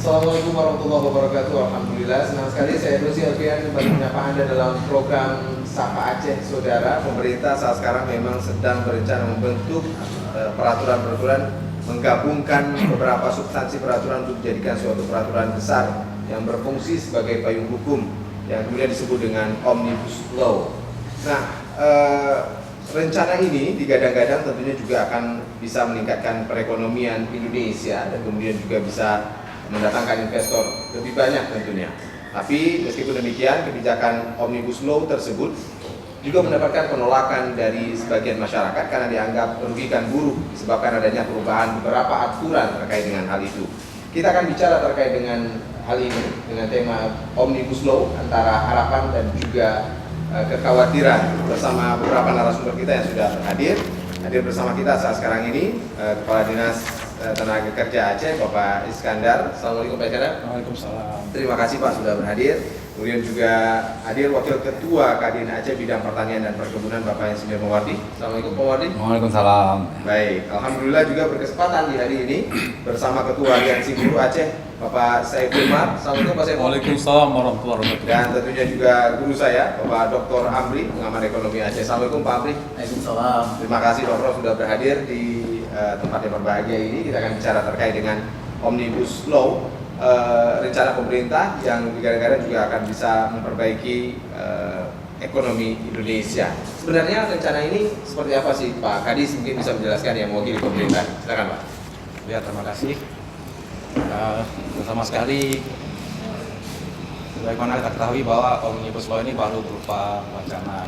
Assalamualaikum warahmatullahi wabarakatuh. Alhamdulillah, senang sekali saya Rusi Alfian kembali menyapa Anda dalam program Sapa Aceh. Saudara, pemerintah saat sekarang memang sedang berencana membentuk peraturan-peraturan, menggabungkan beberapa substansi peraturan untuk dijadikan suatu peraturan besar yang berfungsi sebagai payung hukum yang kemudian disebut dengan Omnibus Law. Nah, rencana ini digadang-gadang tentunya juga akan bisa meningkatkan perekonomian Indonesia dan kemudian juga bisa mendatangkan investor lebih banyak tentunya. Tapi meskipun demikian, kebijakan Omnibus Law tersebut juga mendapatkan penolakan dari sebagian masyarakat karena dianggap merugikan buruh disebabkan adanya perubahan beberapa aturan terkait dengan hal itu. Kita akan bicara terkait dengan hal ini dengan tema Omnibus Law, antara harapan dan juga kekhawatiran bersama beberapa narasumber kita yang sudah hadir bersama kita saat sekarang ini, Kepala Dinas Tenaga Kerja Aceh, Bapak Iskandar. Assalamualaikum Pak Iskandar. Waalaikumsalam. Terima kasih Pak sudah berhadir. Kemudian juga hadir Wakil Ketua Kadin Aceh Bidang Pertanian dan Perkebunan, Bapak Insinyur Mawardi. Assalamualaikum Pak Mawardi. Waalaikumsalam. Baik, alhamdulillah juga berkesempatan di hari ini bersama Ketua Aliansi Buruh Aceh, Bapak Saiful Umar. Assalamualaikum Pak Saiful. Waalaikumsalam warahmatullahi wabarakatuh. Dan tentunya juga guru saya, Bapak Dr. Amri, pengamat ekonomi Aceh. Assalamualaikum Pak Amri. Waalaikumsalam. Terima kasih Pak Prof sudah berhadir di tempat yang berbahagia ini. Kita akan bicara terkait dengan Omnibus Law, rencana pemerintah yang digadang-gadang juga akan bisa memperbaiki ekonomi Indonesia. Sebenarnya rencana ini seperti apa sih Pak Kadis? Mungkin bisa menjelaskan yang mewakili pemerintah. Silakan Pak. Ya, terima kasih. Pertama sekali, bagaimana kita ketahui bahwa Omnibus Law ini baru berupa wacana,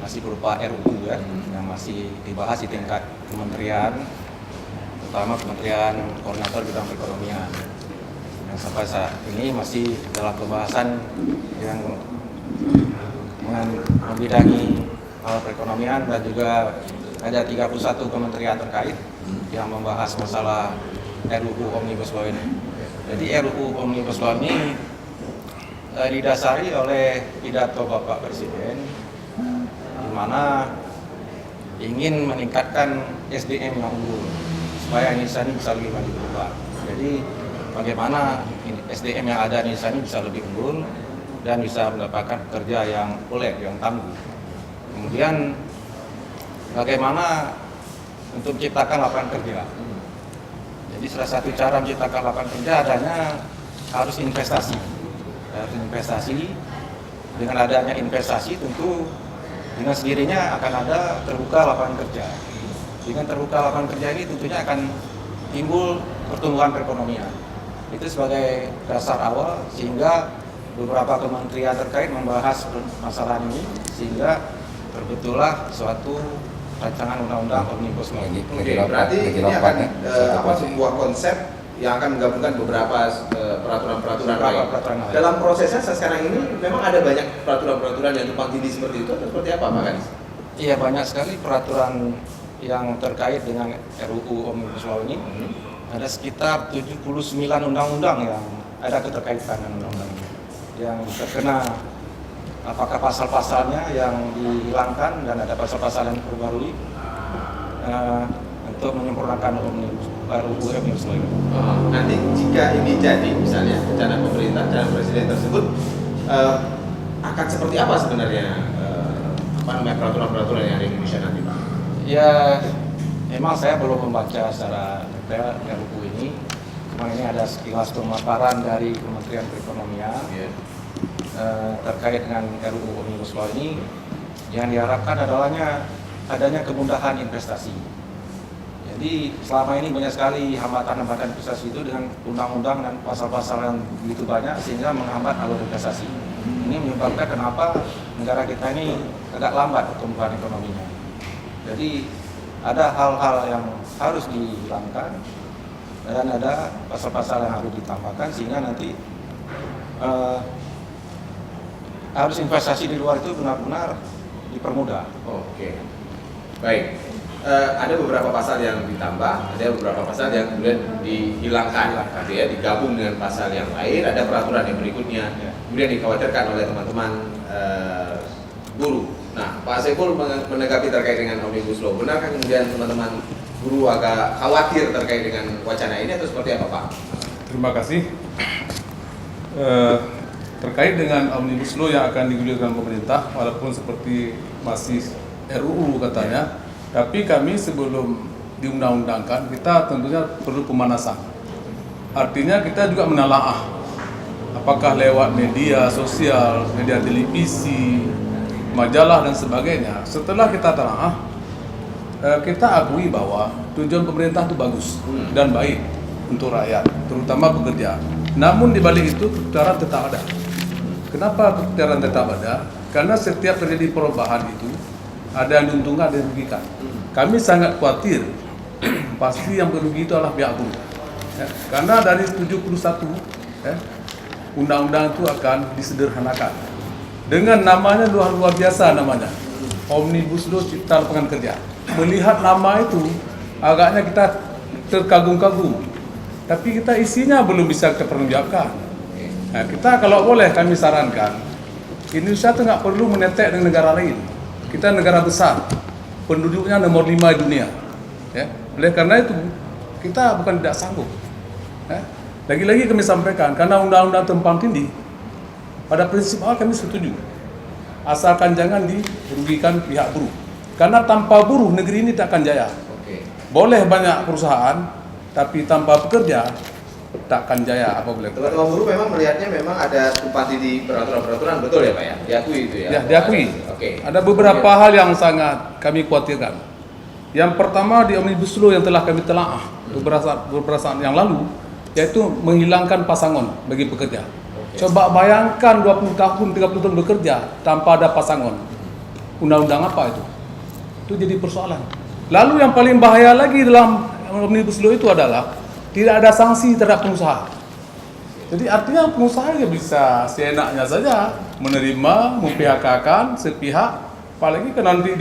masih berupa RUU ya, yang masih dibahas di tingkat kementerian, terutama Kementerian Koordinator Bidang Perekonomian. Yang sampai saat ini masih dalam pembahasan yang membidangi hal perekonomian, dan juga ada 31 kementerian terkait yang membahas masalah RUU Omnibus Law ini. Jadi RUU Omnibus Law ini didasari oleh pidato Bapak Presiden, di mana ingin meningkatkan SDM yang unggul supaya Indonesia ini bisa lebih maju ke depan. Jadi bagaimana SDM yang ada di Indonesia ini bisa lebih unggul dan bisa mendapatkan kerja yang oleh, yang tangguh. Kemudian bagaimana untuk menciptakan lapangan kerja. Jadi salah satu cara menciptakan lapangan kerja adanya harus investasi. Dengan adanya investasi tentu dengan sendirinya akan ada terbuka lapangan kerja. Dengan terbuka lapangan kerja ini tentunya akan timbul pertumbuhan perekonomian. Itu sebagai dasar awal sehingga beberapa kementerian terkait membahas masalah ini sehingga terbetullah suatu rancangan undang-undang Omnibus Law. Oke, berarti ini akan sebuah konsep yang akan menggabungkan beberapa peraturan-peraturan lain. Dalam prosesnya sekarang ini memang ada banyak peraturan-peraturan yang tumpang tindih seperti itu atau seperti apa Pak Kadis? Iya, banyak sekali peraturan yang terkait dengan RUU Omnibus Law ini. Ada sekitar 79 undang-undang yang ada keterkaitan dengan undang-undang ini, yang terkena apakah pasal-pasalnya yang dihilangkan dan ada pasal-pasal yang diperbarui untuk menyempurnakan RUU Omnibus Law ini. Nanti jika ini jadi misalnya rencana pemerintah dan presiden tersebut akan seperti apa sebenarnya peraturan-peraturan yang ada di Indonesia nanti Pak? Ya, memang saya belum membaca secara detail RUU ini. Cuma ini ada sekilas pemaparan dari Kementerian Perekonomian terkait dengan RUU Omnibus Law ini. Yang diharapkan adanya kemudahan investasi. Jadi selama ini banyak sekali hambatan-hambatan investasi itu dengan undang-undang dan pasal-pasal yang begitu banyak sehingga menghambat alur investasi. Ini menyebabkan kenapa negara kita ini agak lambat pertumbuhan ekonominya. Jadi ada hal-hal yang harus dihilangkan dan ada pasal-pasal yang harus ditambahkan sehingga nanti harus investasi di luar itu benar-benar dipermudah. Oke, baik. Ada beberapa pasal yang ditambah, ada beberapa pasal yang kemudian dihilangkan, gitu ya, digabung dengan pasal yang lain. Ada peraturan yang berikutnya, kemudian dikhawatirkan oleh teman-teman buruh. Nah, Pak Saiful menanggapi terkait dengan Omnibus Law. Benarkah kemudian teman-teman buruh agak khawatir terkait dengan wacana ini atau seperti apa Pak? Terima kasih. Terkait dengan Omnibus Law yang akan digulirkan pemerintah, walaupun seperti masih RUU katanya, tapi kami sebelum diundang-undangkan, kita tentunya perlu pemanasan. Artinya kita juga menelaah, apakah lewat media sosial, media televisi, majalah dan sebagainya. Setelah kita telaah, kita akui bahwa tujuan pemerintah itu bagus dan baik untuk rakyat, terutama pekerja. Namun di balik itu keteteran tetap ada. Kenapa keteteran tetap ada? Karena setiap terjadi perubahan itu ada yang diuntungkan, ada yang dirugikan. Kami sangat khawatir pasti yang merugi itu adalah pihak buruh. Ya, karena dari 71 undang-undang itu akan disederhanakan. Dengan namanya luar biasa namanya, Omnibus Law Cipta Lapangan Kerja. Melihat nama itu agaknya kita terkagum-kagum, tapi kita isinya belum bisa kita pertanggungjawabkan. Nah, kita kalau boleh kami sarankan, Indonesia itu nggak perlu menetek dengan negara lain. Kita negara besar, penduduknya nomor 5 di dunia. Ya. Oleh karena itu, kita bukan tidak sanggup. Ya. Lagi-lagi kami sampaikan, karena undang-undang tumpang tindih, pada prinsip awal kami setuju. Asalkan jangan dirugikan pihak buruh. Karena tanpa buruh, negeri ini tak akan jaya. Boleh banyak perusahaan, tapi tanpa pekerja, tak akan jaya apabila. Teman-teman buruh memang melihatnya memang ada tumpang tindih peraturan-peraturan, betul ya Pak ya? Diakui itu ya? Ya, diakui. Oke. Ada beberapa hal yang sangat kami khawatirkan. Yang pertama di Omnibus Law yang telah kami telaah beberapa saat yang lalu, yaitu menghilangkan pasangan bagi pekerja. Coba bayangkan 20 tahun, 30 tahun bekerja tanpa ada pasangan. Undang-undang apa itu? Itu jadi persoalan. Lalu yang paling bahaya lagi dalam Omnibus Law itu adalah tidak ada sanksi terhadap pengusaha. Jadi artinya pengusaha ya bisa seenaknya saja menerima, memphk-kan sepihak, apalagi kan nanti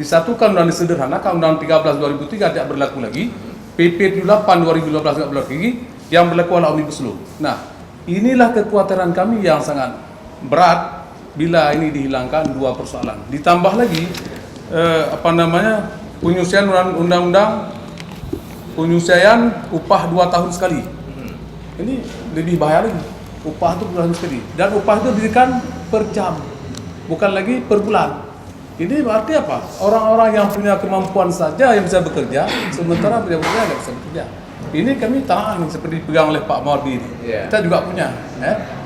disatukan dan disederhanakan Undang 13 2003 tidak berlaku lagi, PP 8 2015 tidak berlaku lagi, yang berlaku adalah Omnibus Law. Nah, inilah kekhawatiran kami yang sangat berat bila ini dihilangkan dua persoalan. Ditambah lagi penyelesaian penyelesaian upah 2 tahun sekali. Ini lebih bahaya lagi. Upah itu 2 tahun sekali. Dan upah itu diberikan per jam, bukan lagi per bulan. Ini berarti apa? Orang-orang yang punya kemampuan saja yang bisa bekerja, sementara pejabat tidak bisa bekerja. Ini kami tahan seperti dipegang oleh Pak Mordi ini. Kita juga punya,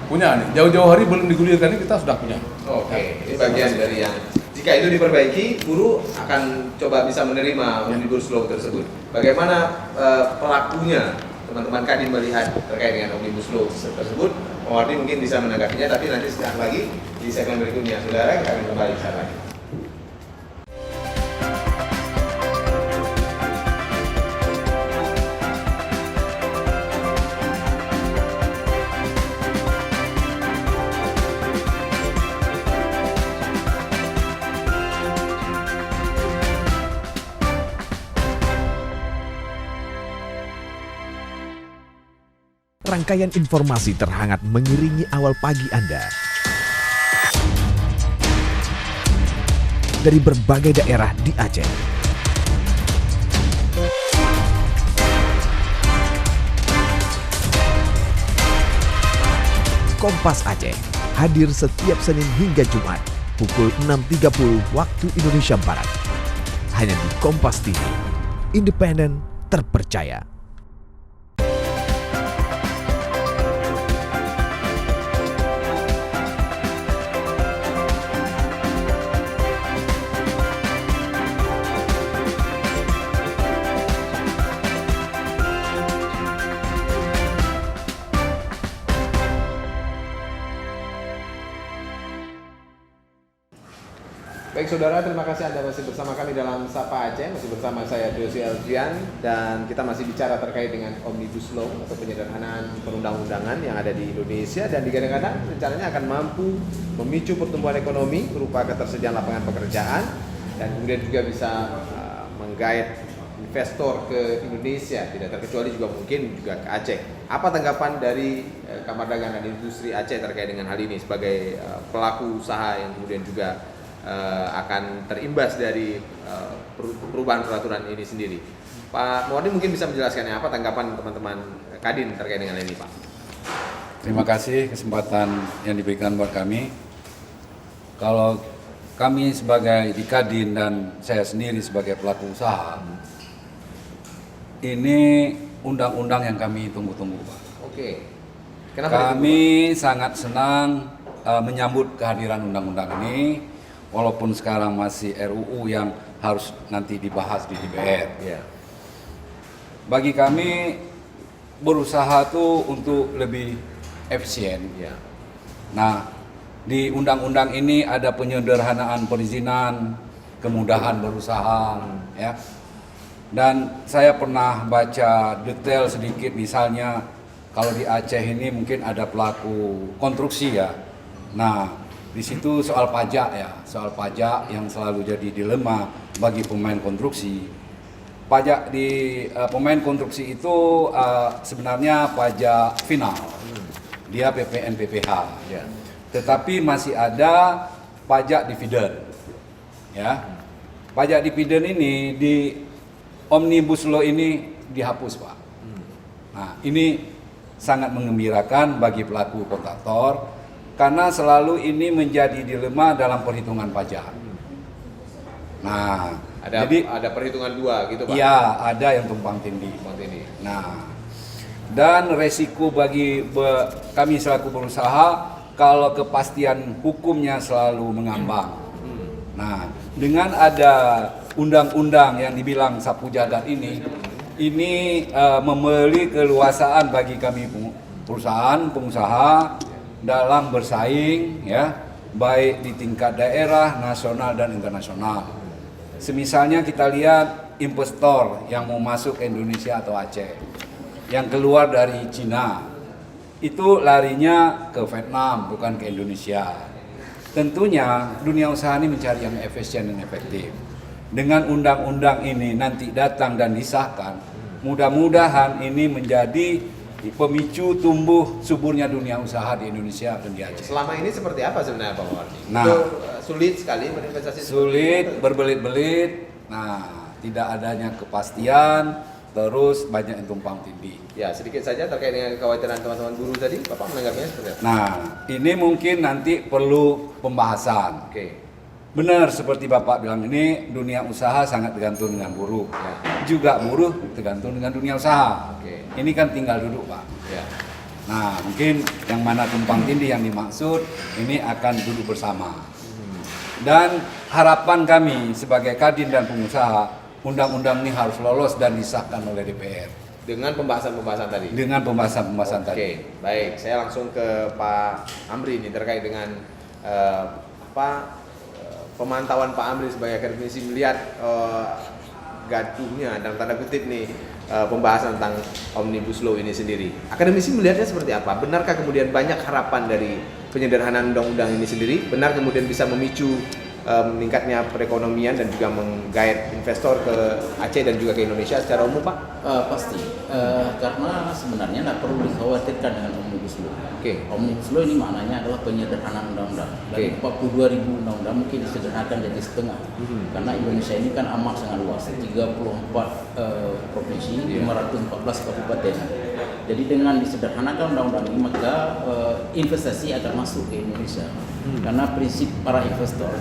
punya nih. Jauh-jauh hari belum digulirkan ini kita sudah punya. Oke, ini bagian dari yang jika itu diperbaiki, buruh akan coba bisa menerima Omnibus Law tersebut. Bagaimana pelakunya, teman-teman Kadin melihat terkait dengan Omnibus Law tersebut? Mordi mungkin bisa menanggapinya, tapi nanti sesaat lagi di segmen berikutnya. Saudara, kita akan kembali sesaat lagi. Rangkaian informasi terhangat mengiringi awal pagi Anda. Dari berbagai daerah di Aceh. Kompas Aceh hadir setiap Senin hingga Jumat pukul 6.30 waktu Indonesia Barat. Hanya di Kompas TV, independen, terpercaya. Baik saudara, terima kasih Anda masih bersama kami dalam Sapa Aceh, masih bersama saya Dosi Alfian, dan kita masih bicara terkait dengan Omnibus Law atau penyederhanaan perundang-undangan yang ada di Indonesia, dan digadang-gadang rencananya akan mampu memicu pertumbuhan ekonomi berupa ketersediaan lapangan pekerjaan dan kemudian juga bisa menggait investor ke Indonesia, tidak terkecuali juga mungkin juga ke Aceh. Apa tanggapan dari Kamar Dagang dan Industri Aceh terkait dengan hal ini sebagai pelaku usaha yang kemudian juga akan terimbas dari perubahan peraturan ini sendiri. Pak Muwardi mungkin bisa menjelaskan apa tanggapan teman-teman Kadin terkait dengan ini, Pak. Terima kasih kesempatan yang diberikan buat kami. Kalau kami sebagai di Kadin dan saya sendiri sebagai pelaku usaha, ini undang-undang yang kami tunggu-tunggu, Pak. Oke. Kenapa Kami sangat senang menyambut kehadiran undang-undang ini, walaupun sekarang masih RUU yang harus nanti dibahas di DPR. Ya. Bagi kami berusaha tuh untuk lebih efisien. Ya. Nah, di undang-undang ini ada penyederhanaan perizinan, kemudahan berusaha, ya. Dan saya pernah baca detail sedikit, misalnya kalau di Aceh ini mungkin ada pelaku konstruksi ya. Nah, di situ soal pajak ya, soal pajak yang selalu jadi dilema bagi pemain konstruksi. Pajak di pemain konstruksi itu sebenarnya pajak final, dia PPN PPH. Ya. Tetapi masih ada pajak dividen, ya. Pajak dividen ini di Omnibus Law ini dihapus, Pak. Nah, ini sangat mengembirakan bagi pelaku kontraktor karena selalu ini menjadi dilema dalam perhitungan pajak. Nah, Ada perhitungan dua gitu, Pak. iya, ada yang tumpang tindih. Seperti ini. Nah, dan resiko bagi kami selaku berusaha kalau kepastian hukumnya selalu mengambang. Nah, dengan ada undang-undang yang dibilang sapu jagat ini memberi keluasaan bagi kami perusahaan, pengusaha dalam bersaing, ya, baik di tingkat daerah, nasional dan internasional. Semisalnya kita lihat investor yang mau masuk ke Indonesia atau Aceh, yang keluar dari Cina, itu larinya ke Vietnam, bukan ke Indonesia. Tentunya dunia usaha ini mencari yang efisien dan efektif. Dengan undang-undang ini nanti datang dan disahkan, mudah-mudahan ini menjadi pemicu tumbuh suburnya dunia usaha di Indonesia dan di Aceh. Selama ini seperti apa sebenarnya, Pak Muwardi? Nah, Itu sulit sekali berinvestasi. Sulit, berbelit-belit, nah tidak adanya kepastian, terus banyak yang tumpang tindih. Ya, sedikit saja terkait dengan kekhawatiran teman-teman buruh tadi, Bapak menanggapinya seperti apa? Nah, ini mungkin nanti perlu pembahasan. Oke. Benar seperti Bapak bilang, ini dunia usaha sangat tergantung dengan buruh. Ya. Juga buruh tergantung dengan dunia usaha. Oke. Ini kan tinggal duduk, Pak. Ya. Nah, mungkin yang mana tumpang tindih yang dimaksud, ini akan duduk bersama. Dan harapan kami sebagai Kadin dan pengusaha, undang-undang ini harus lolos dan disahkan oleh DPR. Dengan pembahasan-pembahasan tadi. Dengan pembahasan-pembahasan Oke, tadi. baik. Saya langsung ke Pak Amri ini terkait dengan pemantauan Pak Amri sebagai akademisi melihat gaduhnya dalam tanda kutip nih pembahasan tentang Omnibus Law ini sendiri. Akademisi melihatnya seperti apa? Benarkah kemudian banyak harapan dari penyederhanaan undang-undang ini sendiri? Benar kemudian bisa memicu meningkatnya perekonomian dan juga menggait investor ke Aceh dan juga ke Indonesia secara umum, Pak? Pasti, karena sebenarnya tidak perlu dikhawatirkan dengan Omnibus Law. Oke. Omnibus Law ini maknanya adalah penyederhanaan undang-undang. Dari 42.000 undang-undang mungkin disederhanakan jadi setengah. Karena Indonesia ini kan amat sangat luas, 34 provinsi, 514 kabupaten. Jadi dengan disederhanakan undang-undang ini maka investasi akan masuk ke Indonesia. Karena prinsip para investor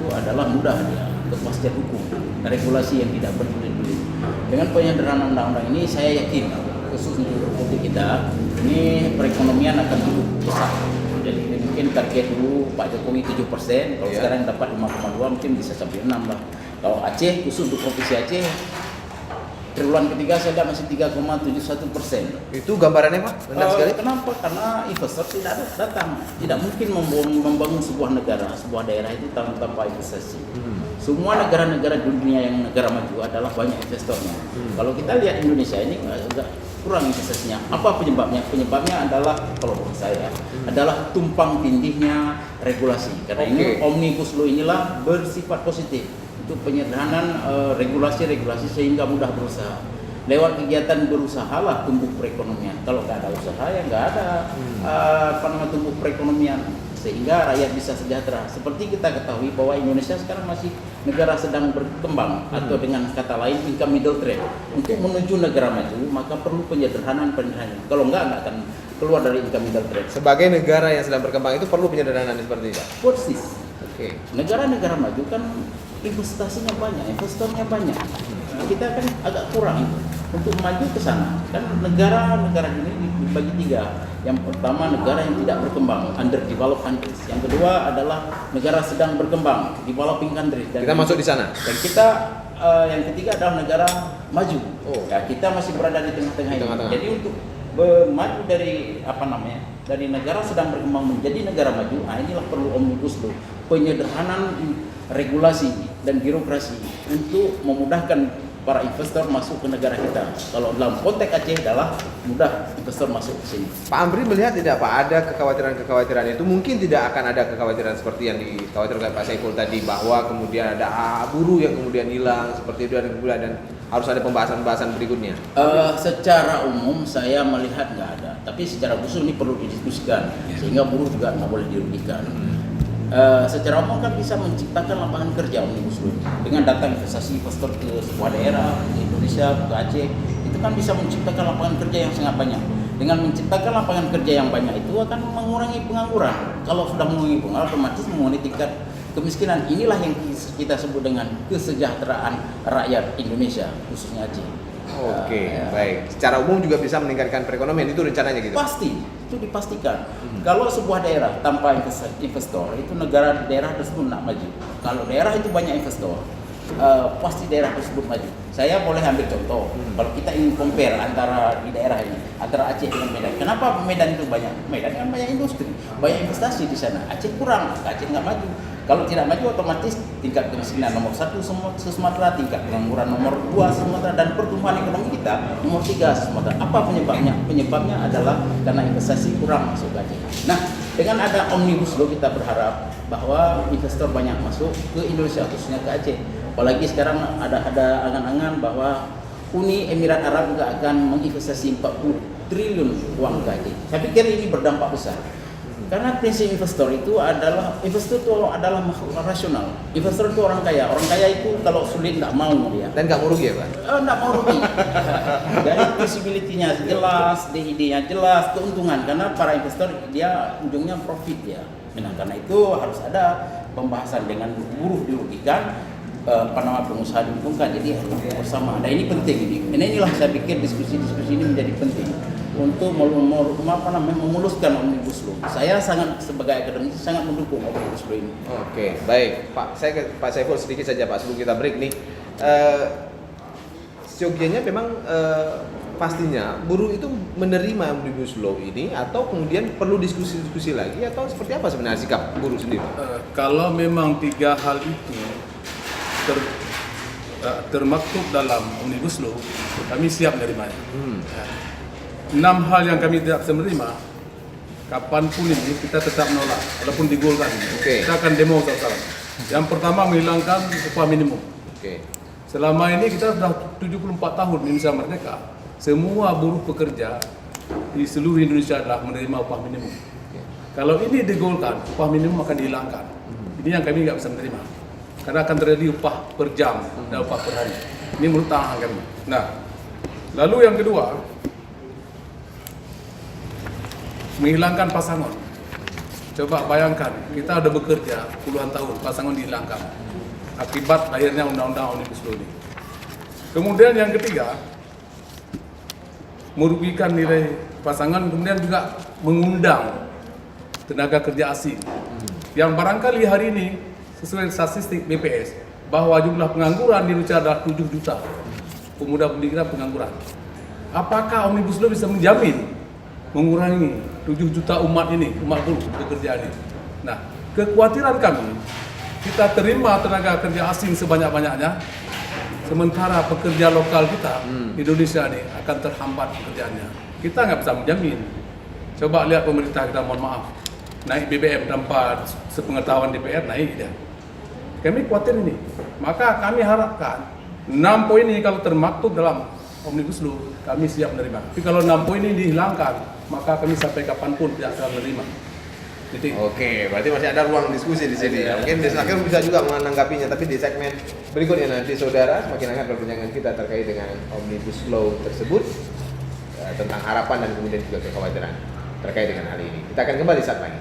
itu adalah mudah dia, kepastian hukum, regulasi yang tidak berbelit-belit. Dengan penyederhanaan undang-undang ini saya yakin khusus untuk kita ini perekonomian akan tumbuh besar. Jadi mungkin target dulu Pak Jokowi 7%, kalau sekarang dapat 5,2 mungkin bisa sampai 6 lah. Kalau Aceh khusus untuk provinsi Aceh triwulan ketiga saya lihat masih 3,71%. Itu gambarannya, Pak? Benar sekali. Kenapa? Karena investor tidak datang. Tidak mungkin membangun sebuah negara, sebuah daerah itu tanpa investasi. Semua negara-negara dunia yang negara maju adalah banyak investornya. Kalau kita lihat Indonesia ini agak kurang investasinya. Apa penyebabnya? Penyebabnya adalah kalau menurut saya adalah tumpang tindihnya regulasi. Karena ini Omnibus Law inilah bersifat positif. Untuk penyederhanaan regulasi-regulasi sehingga mudah berusaha. Lewat kegiatan berusaha lah tumbuh perekonomian. Kalau nggak ada usaha ya nggak ada tumbuh perekonomian. sehingga rakyat bisa sejahtera. Seperti kita ketahui bahwa Indonesia sekarang masih negara sedang berkembang atau dengan kata lain income middle trade. Untuk menuju negara maju maka perlu penyederhanaan. Kalau enggak akan keluar dari income middle trade. Sebagai negara yang sedang berkembang itu perlu penyederhanaan seperti itu. Persis. Oke. Negara-negara maju kan investasinya banyak, investornya banyak. Kita kan agak kurang itu. Untuk maju ke sana, kan negara-negara ini dibagi 3. Yang pertama negara yang tidak berkembang, underdeveloped countries. Yang kedua adalah negara sedang berkembang, developing countries. Dan Kita masuk di sana. Dan kita yang ketiga adalah negara maju. Oh. Ya, kita masih berada di tengah-tengah ini. Tengah-tengah. Jadi untuk maju dari dari negara sedang berkembang menjadi negara maju, inilah perlu omnibus law, penyederhanaan regulasi dan birokrasi untuk memudahkan para investor masuk ke negara kita. Kalau dalam konteks Aceh adalah mudah investor masuk ke sini. Pak Amri melihat tidak Pak ada kekhawatiran-kekhawatiran itu, mungkin tidak akan ada kekhawatiran seperti yang dikhawatirkan Pak Saiful tadi, bahwa kemudian ada buruh yang kemudian hilang seperti itu dan harus ada pembahasan-pembahasan berikutnya. Secara umum saya melihat nggak ada, tapi secara khusus ini perlu didiskusikan sehingga buruh juga nggak boleh dirugikan. Secara umum kan bisa menciptakan lapangan kerja omnibus law dengan datang investasi investor ke sebuah daerah, ke Indonesia, ke Aceh, itu kan bisa menciptakan lapangan kerja yang sangat banyak. Dengan menciptakan lapangan kerja yang banyak itu akan mengurangi pengangguran. Kalau sudah mengurangi pengangguran, otomatis mengurangi tingkat kemiskinan. Inilah yang kita sebut dengan kesejahteraan rakyat Indonesia, khususnya Aceh. Oke, baik. Secara umum juga bisa meningkatkan perekonomian, itu rencananya gitu. Pasti, itu dipastikan. Kalau sebuah daerah tanpa investor, itu daerah tersebut nak maju. Kalau daerah itu banyak investor, pasti daerah tersebut maju. Saya boleh ambil contoh. Kalau kita ingin compare antara di daerah ini, antara Aceh dengan Medan. Kenapa Medan itu banyak? Medan kan banyak industri, banyak investasi di sana. Aceh kurang, Aceh nggak maju. Kalau tidak maju, otomatis tingkat kemiskinan nomor 1 Sumatera, tingkat pengangguran nomor 2 Sumatera, dan pertumbuhan ekonomi kita nomor 3 Sumatera. Apa penyebabnya? Penyebabnya adalah karena investasi kurang masuk ke Aceh. Nah, dengan ada omnibus law kita berharap bahwa investor banyak masuk ke Indonesia, khususnya ke Aceh. Apalagi sekarang ada angan-angan bahwa Uni Emirat Arab juga akan menginvestasi 40 triliun uang ke Aceh. Saya pikir ini berdampak besar. Karena prinsip investor itu adalah makhluk rasional. Investor itu orang kaya. Orang kaya itu kalau sulit nggak mau dia. Dan nggak mau rugi ya Pak? Nggak mau rugi. Jadi visibility-nya jelas, DID-nya jelas, keuntungan. Karena para investor dia ujungnya profit ya. Nah, karena itu harus ada pembahasan dengan buruh dirugikan, pengusaha diuntungkan. Jadi harus bersama. Nah ini penting ini. Inilah saya pikir diskusi-diskusi ini menjadi penting untuk memuluskan omnibus law. Saya sebagai akademisi sangat mendukung omnibus law ini. Oke, baik. Pak Saiful sedikit saja Pak sebelum kita break nih. Seyogianya memang pastinya buruh itu menerima omnibus law ini atau kemudian perlu diskusi-diskusi lagi atau seperti apa sebenarnya sikap buruh sendiri? Kalau memang 3 hal itu termaktub dalam omnibus law, kami siap menerimanya. 6 hal yang kami tidak bisa menerima, kapanpun ini kita tetap menolak, walaupun digolkan. Oke. Kita akan demo saudara. Yang pertama menghilangkan upah minimum. Oke. Selama ini kita sudah 74 tahun Indonesia merdeka. Semua buruh pekerja di seluruh Indonesia adalah menerima upah minimum. Kalau ini digolkan, upah minimum akan dihilangkan. Ini yang kami nggak bisa menerima. Karena akan terjadi upah per jam dan upah per hari. Ini menurut tangan kami. Nah, lalu yang kedua, menghilangkan pasangan. Coba bayangkan, kita udah bekerja puluhan tahun, pasangan dihilangkan akibat lahirnya undang-undang omnibus law ini. Kemudian yang ketiga, merugikan nilai pasangan, kemudian juga mengundang tenaga kerja asing. Yang barangkali hari ini sesuai statistik BPS bahwa jumlah pengangguran di Indonesia adalah 7 juta pemuda-pemudi kita pengangguran. Apakah omnibus law bisa menjamin mengurangi 7 juta umat buruh pekerja ini? Nah, kekhawatiran kami, kita terima tenaga kerja asing sebanyak-banyaknya, sementara pekerja lokal kita Indonesia ini akan terhambat pekerjaannya. Kita nggak bisa menjamin. Coba lihat pemerintah kita, mohon maaf, naik BBM tanpa sepengetahuan DPR, naik dia. Kami khawatir ini. Maka kami harapkan 6 poin ini kalau termaktub dalam omnibus law, kami siap menerima. Tapi kalau 6 poin ini dihilangkan, maka kami sampai kapanpun tidak akan menerima. Oke, berarti masih ada ruang diskusi di sini. Mungkin Disnaker bisa juga menanggapinya, tapi di segmen berikutnya nanti saudara semakin hangat perbincangan kita terkait dengan Omnibus Law tersebut, tentang harapan dan kemudian juga kekhawatiran terkait dengan hal ini. Kita akan kembali saat lagi.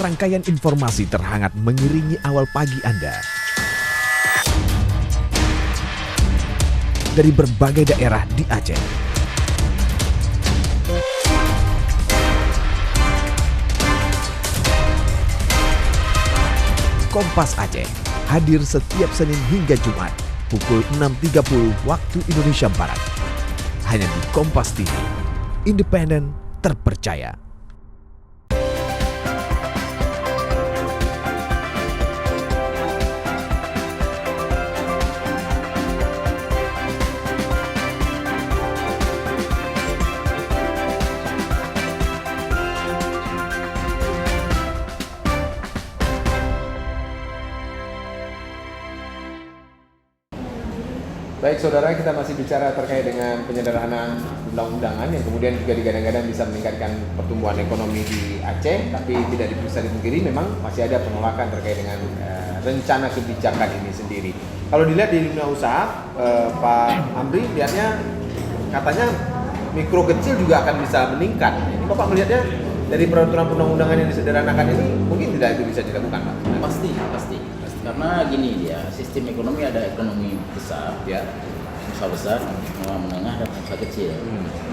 Rangkaian informasi terhangat mengiringi awal pagi Anda. Dari berbagai daerah di Aceh. Kompas Aceh hadir setiap Senin hingga Jumat pukul 6.30 waktu Indonesia Barat. Hanya di Kompas TV, independen, terpercaya. Baik saudara, kita masih bicara terkait dengan penyederhanaan undang-undangan yang kemudian juga digadang-gadang bisa meningkatkan pertumbuhan ekonomi di Aceh, tapi tidak bisa dipungkiri memang masih ada penolakan terkait dengan rencana kebijakan ini sendiri. Kalau dilihat di dunia usaha, Pak Amri lihatnya katanya mikro kecil juga akan bisa meningkat. Ini Bapak melihatnya dari peraturan undang-undangan yang disederhanakan ini mungkin tidak itu bisa dilakukan, Pak? Pasti. Karena gini dia, sistem ekonomi ada ekonomi besar, Ya. usaha besar, menengah dan usaha kecil.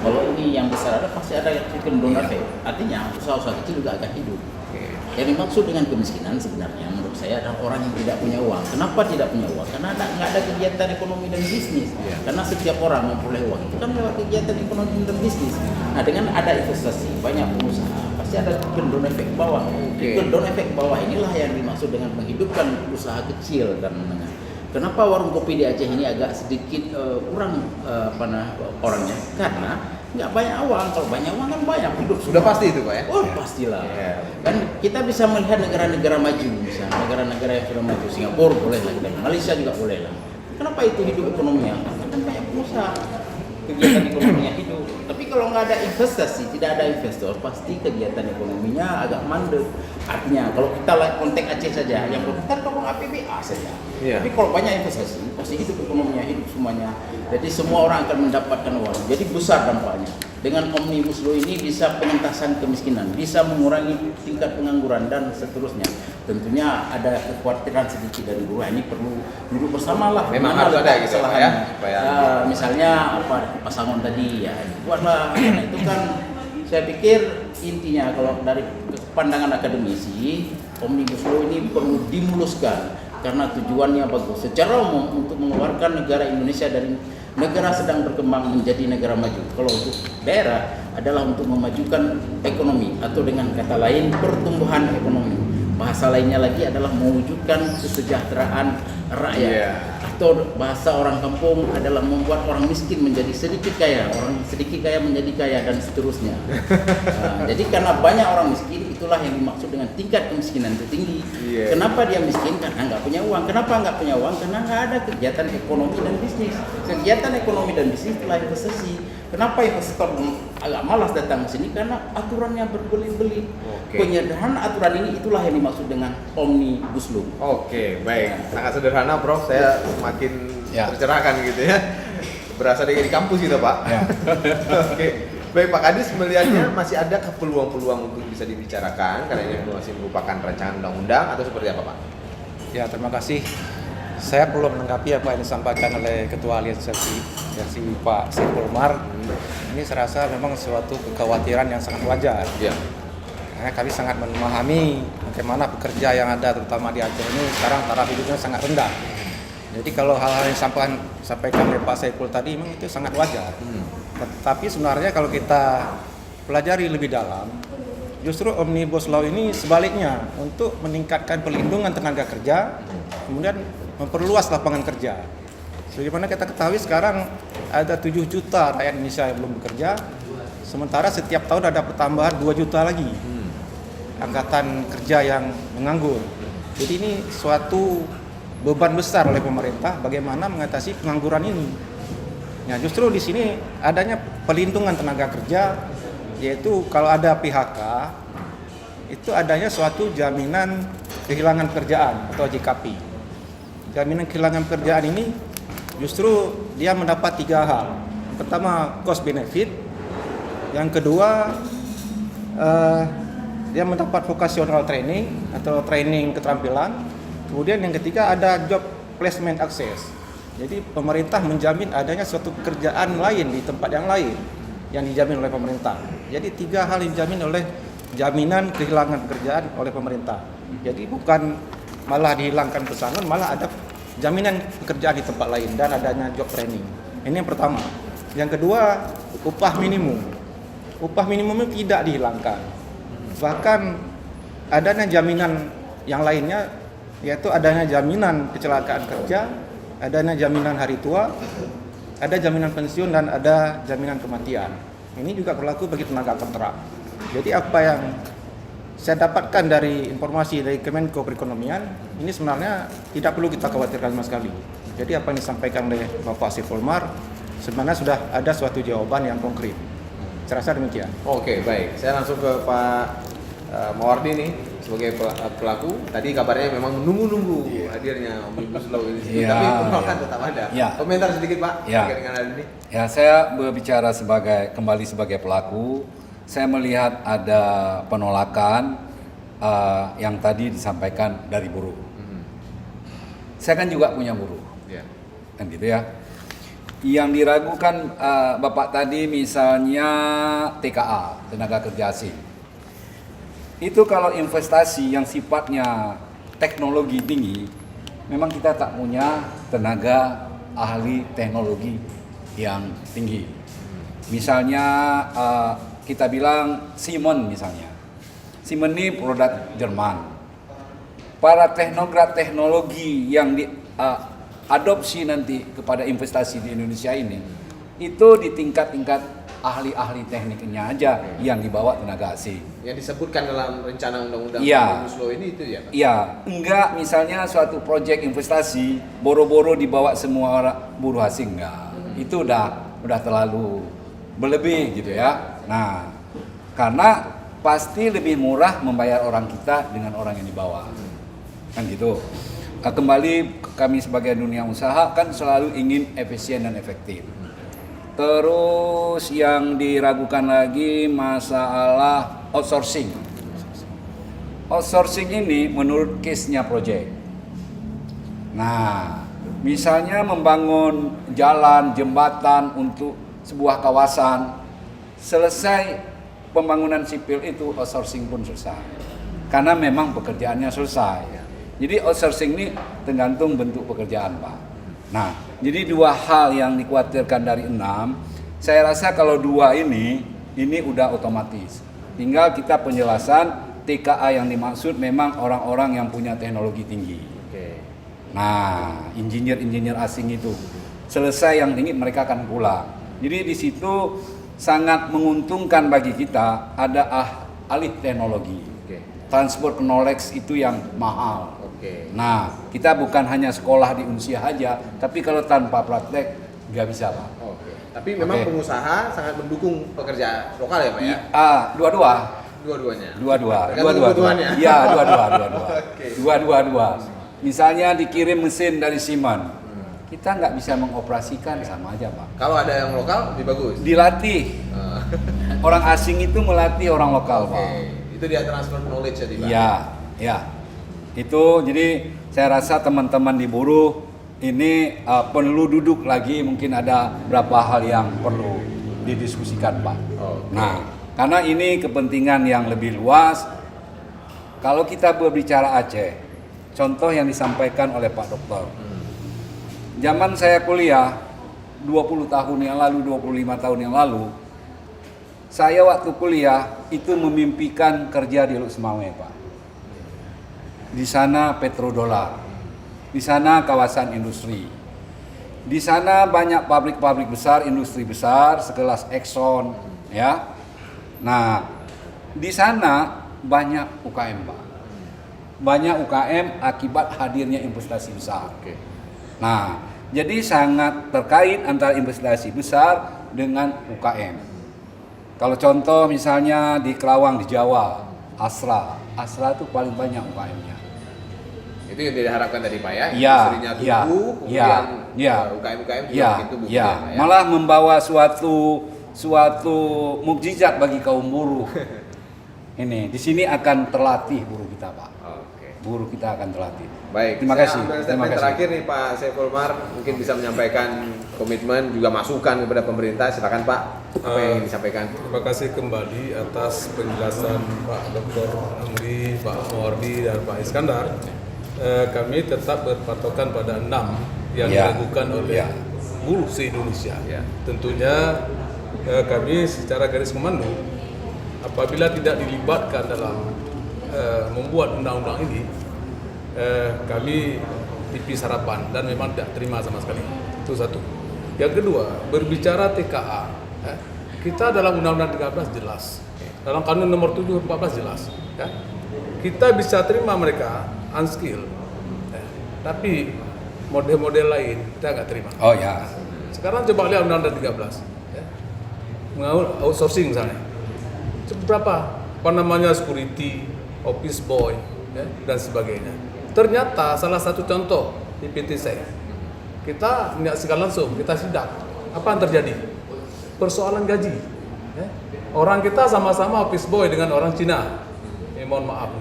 Kalau ini yang besar ada pasti ada cenderung efek. Artinya usaha-usaha kecil juga akan hidup. Oke. Yang dimaksud dengan kemiskinan sebenarnya menurut saya adalah orang yang tidak punya uang. Kenapa tidak punya uang? Karena nggak ada kegiatan ekonomi dan bisnis. Ya. Karena setiap orang memperoleh uang itu kan lewat kegiatan ekonomi dan bisnis. Nah dengan ada investasi banyak pengusaha pasti ada cenderung efek bawah. Oke. Cenderung efek bawah inilah yang dimaksud dengan menghidupkan usaha kecil dan menengah. Kenapa warung kopi di Aceh ini agak sedikit kurang orangnya? Karena nggak banyak uang. Kalau banyak uang kan banyak hidup. Sudah pasti itu, Pak ya? Oh pastilah. Ya. Kan kita bisa melihat negara-negara maju, misalnya negara-negara yang sudah maju, Singapura boleh lah, kita, Malaysia juga boleh lah. Kenapa itu hidup ekonominya? Karena kan banyak pengusaha, kegiatan ekonominya hidup. Tapi kalau nggak ada investasi, tidak ada investor, pasti kegiatan ekonominya agak mandek. Artinya kalau kita lihat konteks Aceh saja, yang berputar tolong APBA saja. Iya. Tapi kalau banyak investasi, pasti hidup ekonominya, hidup semuanya. Jadi semua orang akan mendapatkan uang. Jadi besar dampaknya. Dengan Omnibus Law ini bisa pengentasan kemiskinan, bisa mengurangi tingkat pengangguran dan seterusnya. Tentunya ada kekhawatiran sedikit dari buruh. Ini perlu duduk bersama lah. Memang Mana harus ada letak gitu, Pak, kesalahannya. ya? Supaya- Ya, misalnya apa pasangan tadi ya buatlah. Karena itu kan saya pikir intinya kalau dari pandangan akademisi Omnibus Law ini perlu dimuluskan karena tujuannya bagus secara umum untuk mengeluarkan negara Indonesia dari negara sedang berkembang menjadi negara maju. Kalau untuk daerah adalah untuk memajukan ekonomi atau dengan kata lain pertumbuhan ekonomi. Bahasa lainnya lagi adalah mewujudkan kesejahteraan rakyat. Iya. Atau bahasa orang kampung adalah membuat orang miskin menjadi sedikit kaya, orang sedikit kaya menjadi kaya dan seterusnya. Nah, jadi karena banyak orang miskin, itulah yang dimaksud dengan tingkat kemiskinan itu tinggi. Iya. Kenapa dia miskin? Karena nggak punya uang. Kenapa nggak punya uang? Karena nggak ada kegiatan ekonomi dan bisnis. Kegiatan ekonomi dan bisnis telah investasi. Kenapa investor agak malas datang ke sini? Karena aturannya berbelit-belit. Oke. Penyederhanaan aturan ini itulah yang dimaksud dengan Omnibus Law. Oke, baik. Sangat sederhana, Prof. Saya semakin Ya. tercerahkan gitu ya. Berasa dari kampus gitu, Pak. Ya. Oke. Baik, Pak Kadis melihatnya masih ada peluang-peluang untuk bisa dibicarakan karena ini masih merupakan rancangan undang-undang atau seperti apa, Pak? Ya, terima kasih. Saya belum menanggapi apa yang disampaikan oleh Ketua Aliansi Pak Saiful Umar. Ini saya rasa memang suatu kekhawatiran yang sangat wajar. Iya. Karena kami sangat memahami bagaimana pekerja yang ada terutama di Aceh ini sekarang taraf hidupnya sangat rendah. Jadi kalau hal-hal yang disampaikan oleh Pak Saiful tadi memang itu sangat wajar. Tapi sebenarnya kalau kita pelajari lebih dalam, justru Omnibus Law ini sebaliknya untuk meningkatkan perlindungan tenaga kerja, kemudian memperluas lapangan kerja. Sebagaimana kita ketahui sekarang ada 7 juta rakyat Indonesia yang belum bekerja, sementara setiap tahun ada pertambahan 2 juta lagi angkatan kerja yang menganggur. Jadi ini suatu beban besar oleh pemerintah bagaimana mengatasi pengangguran ini. Nah, justru di sini adanya pelindungan tenaga kerja, yaitu kalau ada PHK itu adanya suatu jaminan kehilangan pekerjaan atau JKP. Jaminan kehilangan pekerjaan ini justru dia mendapat 3 hal. Pertama, cost benefit. Yang kedua, dia mendapat vocational training atau training keterampilan. Kemudian yang ketiga ada job placement access. Jadi pemerintah menjamin adanya suatu pekerjaan lain di tempat yang lain yang dijamin oleh pemerintah. Jadi 3 hal yang dijamin oleh jaminan kehilangan pekerjaan oleh pemerintah. Jadi bukan malah dihilangkan pesangon, malah ada jaminan pekerjaan di tempat lain dan adanya job training. Ini yang pertama. Yang kedua, upah minimum. Upah minimum itu tidak dihilangkan. Bahkan adanya jaminan yang lainnya, yaitu adanya jaminan kecelakaan kerja, adanya jaminan hari tua, ada jaminan pensiun, dan ada jaminan kematian. Ini juga berlaku bagi tenaga kontrak. Jadi apa yang saya dapatkan dari informasi dari Kemenko Perekonomian, ini sebenarnya tidak perlu kita khawatirkan sama sekali. Jadi apa yang disampaikan oleh Bapak Sifulmar sebenarnya sudah ada suatu jawaban yang konkret. Saya rasa demikian. Oke, baik. Saya langsung ke Pak Mawardi nih sebagai pelaku. Tadi kabarnya memang menunggu-nunggu hadirnya Omnibus Law ini, tapi penolakan tetap ada. Komentar sedikit Pak terkait dengan hal ini. Ya, saya berbicara kembali sebagai pelaku. Saya melihat ada penolakan yang tadi disampaikan dari buruh. Saya kan juga punya buruh, kan gitu ya. Yang diragukan Bapak tadi misalnya TKA, tenaga kerja asing. Itu kalau investasi yang sifatnya teknologi tinggi, memang kita tak punya tenaga ahli teknologi yang tinggi. Misalnya kita bilang Siemens misalnya. Siemens ini produk Jerman. Para teknokrat teknologi yang diadopsi nanti kepada investasi di Indonesia ini, itu di tingkat-tingkat ahli-ahli tekniknya aja yang dibawa tenaga asing. Yang disebutkan dalam rencana undang-undang Omnibus Law ini itu ya Pak? Iya, enggak misalnya suatu proyek investasi boro-boro dibawa semua orang buruh asing, enggak. Itu udah terlalu berlebih gitu ya. Nah, karena pasti lebih murah membayar orang kita dengan orang yang dibawa. Kan gitu. Kembali kami sebagai dunia usaha kan selalu ingin efisien dan efektif. Terus yang diragukan lagi masalah outsourcing. Outsourcing ini menurut case-nya project. Nah, misalnya membangun jalan, jembatan untuk sebuah kawasan, selesai pembangunan sipil itu outsourcing pun selesai. Karena memang pekerjaannya selesai. Jadi outsourcing ini tergantung bentuk pekerjaan, Pak. Nah, jadi 2 hal yang dikhawatirkan dari 6, saya rasa kalau 2 ini udah otomatis. Tinggal kita penjelasan TKA yang dimaksud memang orang-orang yang punya teknologi tinggi. Nah, insinyur-insinyur asing itu selesai yang tinggi mereka akan pulang. Jadi di situ sangat menguntungkan bagi kita ada alih teknologi. Transport knowledge itu yang mahal. Nah, kita bukan hanya sekolah di Unsia aja, tapi kalau tanpa praktek nggak bisa, Pak. Tapi memang pengusaha sangat mendukung pekerja lokal ya Pak ya? Dua-duanya. Iya, dua-dua. Misalnya dikirim mesin dari Siemens, kita nggak bisa mengoperasikan, sama aja Pak. Kalau ada yang lokal lebih bagus. Dilatih. Orang asing itu melatih orang lokal, Pak. Itu dia transfer knowledge jadi Pak. Iya. Itu jadi saya rasa teman-teman di buruh ini perlu duduk lagi, mungkin ada beberapa hal yang perlu didiskusikan, Pak. Nah, karena ini kepentingan yang lebih luas. Kalau kita berbicara Aceh, contoh yang disampaikan oleh Pak Dokter. Zaman saya kuliah 20 tahun yang lalu, 25 tahun yang lalu, saya waktu kuliah itu memimpikan kerja di Luk Semawe, Pak. Di sana petrodolar, di sana kawasan industri. Di sana banyak pabrik-pabrik besar, industri besar sekelas Exxon, ya. Nah, di sana banyak UKM, Pak. Banyak UKM akibat hadirnya investasi besar. Nah, jadi sangat terkait antara investasi besar dengan UKM. Kalau contoh misalnya di Kerawang di Jawa, Astra itu paling banyak UKM-nya. Itu yang diharapkan tadi Pak ya, Iya, industrinya tumbuh, kemudian UKM-UKM juga makin tumbuh. Ya, Pak, ya. malah membawa suatu mukjizat bagi kaum buruh. Ini di sini akan terlatih buruh kita, Pak. Oke. Buruh kita akan terlatih. Baik, Terima saya kasih. ambil Terima statement kasih. terakhir nih Pak Saiful Mar, mungkin bisa menyampaikan komitmen juga masukan kepada pemerintah. Silakan Pak, apa yang ingin disampaikan? Terima kasih kembali atas penjelasan Pak Dr. Amri, Pak Mawardi, dan Pak Iskandar. Kami tetap berpatokan pada 6 yang Ya. dilakukan oleh Ya. buruh se-Indonesia. Ya. Tentunya kami secara garis komando apabila tidak dilibatkan dalam membuat undang-undang ini, kami tipis harapan dan memang tidak terima sama sekali. Itu satu. Yang kedua, berbicara TKA, kita dalam Undang-Undang 13 jelas, dalam Kanun Nomor 7 14 jelas, ya. Kita bisa terima mereka unskilled, tapi model-model lain kita nggak terima. Oh ya. Sekarang coba lihat Undang-Undang 13, ya. Outsourcing misalnya, berapa? Apa namanya, security, office boy, ya, dan sebagainya. Ternyata salah satu contoh di PT saya, kita menyaksikan langsung, kita sidak. Apa yang terjadi? Persoalan gaji. Ya. Orang kita sama-sama office boy dengan orang Cina. Mohon maaf.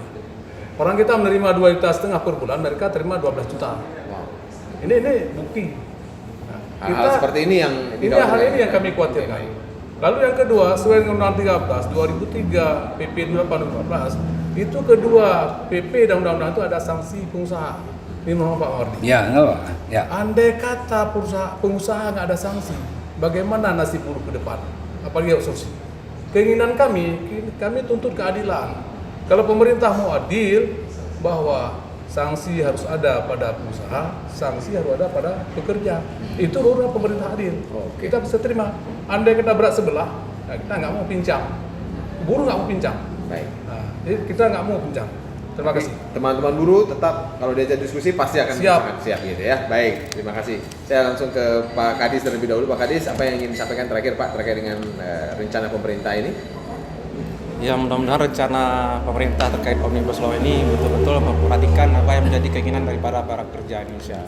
Orang kita menerima 2,5 juta per bulan, mereka terima 12 juta. Ini bukti. Nah, Hal-hal seperti ini yang hal ini yang kami khawatirkan. Lalu yang kedua, sesuai dengan Undang-Undang 13, 2003, PP 2814, itu kedua PP dan Undang-Undang itu ada sanksi pengusaha. Ini mohon Pak Mawardi. Ya, enggak, Pak. Ya. Andai kata pengusaha nggak ada sanksi, bagaimana nasib buruh ke depan? Apalagi outsourcing. Keinginan kami tuntut keadilan. Kalau pemerintah mau adil, bahwa sanksi harus ada pada pengusaha, sanksi harus ada pada pekerja. Itu baru pemerintah adil. Oke. Kita bisa terima. Andai kita berat sebelah, nah kita nggak mau pincang. Buruh nggak mau pincang. Baik. Nah, jadi kita nggak mau pincang. Terima kasih. Teman-teman buruh tetap kalau diajak diskusi pasti akan Siap. sangat siap gitu ya. Baik, terima kasih. Saya langsung ke Pak Kadis terlebih dahulu. Pak Kadis, apa yang ingin disampaikan terakhir Pak terkait dengan rencana pemerintah ini? Ya, mudah-mudahan rencana pemerintah terkait Omnibus Law ini betul-betul memperhatikan apa yang menjadi keinginan daripada para pekerja Indonesia.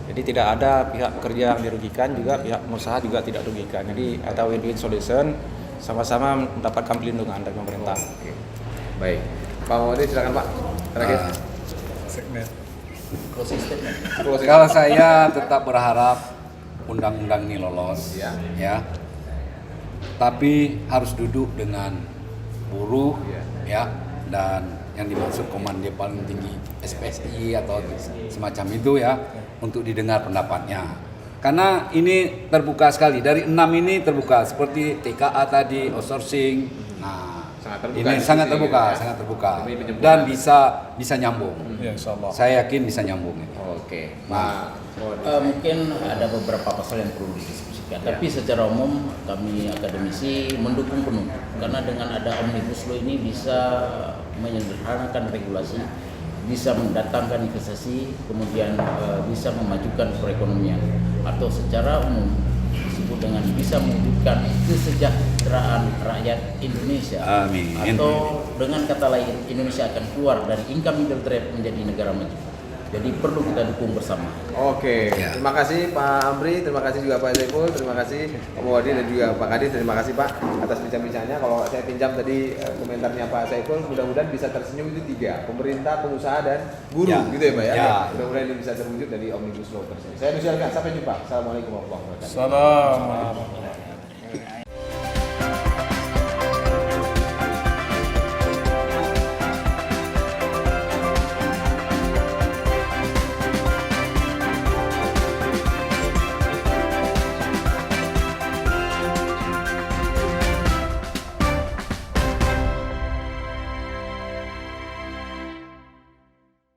Jadi tidak ada pihak pekerja yang dirugikan, juga pihak pengusaha juga tidak dirugikan. Jadi ada win-win solution, sama-sama mendapatkan perlindungan dari pemerintah. Oke. Baik. Pak Mawardi silakan Pak. Terakhir. Segmen. Closing statement. Closing. Kalau saya tetap berharap undang-undang ini lolos, Ya. ya. Tapi harus duduk dengan buruh, ya, dan yang dimaksud komando paling tinggi SPSI atau semacam itu ya, untuk didengar pendapatnya. Karena ini terbuka sekali, dari 6 ini terbuka, seperti TKA tadi, outsourcing. Nah, Sangat terbuka ini di sini sangat gitu terbuka, ya. sangat terbuka, Demi penyempurnaan. dan bisa nyambung. Ya, insyaallah. Saya yakin bisa nyambung. Oke. Pak Mawardi. Mungkin ada beberapa pasal yang perlu didiskusikan, tapi secara umum kami akademisi mendukung penuh karena dengan ada Omnibus Law ini bisa menyederhanakan regulasi, bisa mendatangkan investasi, kemudian bisa memajukan perekonomian, atau secara umum disebut dengan bisa mewujudkan kesejahteraan rakyat Indonesia. Amin. Atau dengan kata lain, Indonesia akan keluar dari income middle trap menjadi negara maju. Jadi perlu kita dukung bersama. Oke, Ya. terima kasih Pak Amri, terima kasih juga Pak Saiful, terima kasih Pak Mawardi dan juga Pak Kadis, terima kasih Pak atas bincang-bincangnya. Kalau saya pinjam tadi komentarnya Pak Saiful, mudah-mudahan bisa tersenyum itu 3, pemerintah, pengusaha, dan buruh, Ya. gitu ya Pak ya. Ya. Mudah-mudahan ini bisa terwujud dari Omnibus Law tersebut. Saya Nusyalkan, sampai jumpa. Assalamualaikum warahmatullahi wabarakatuh. Salam.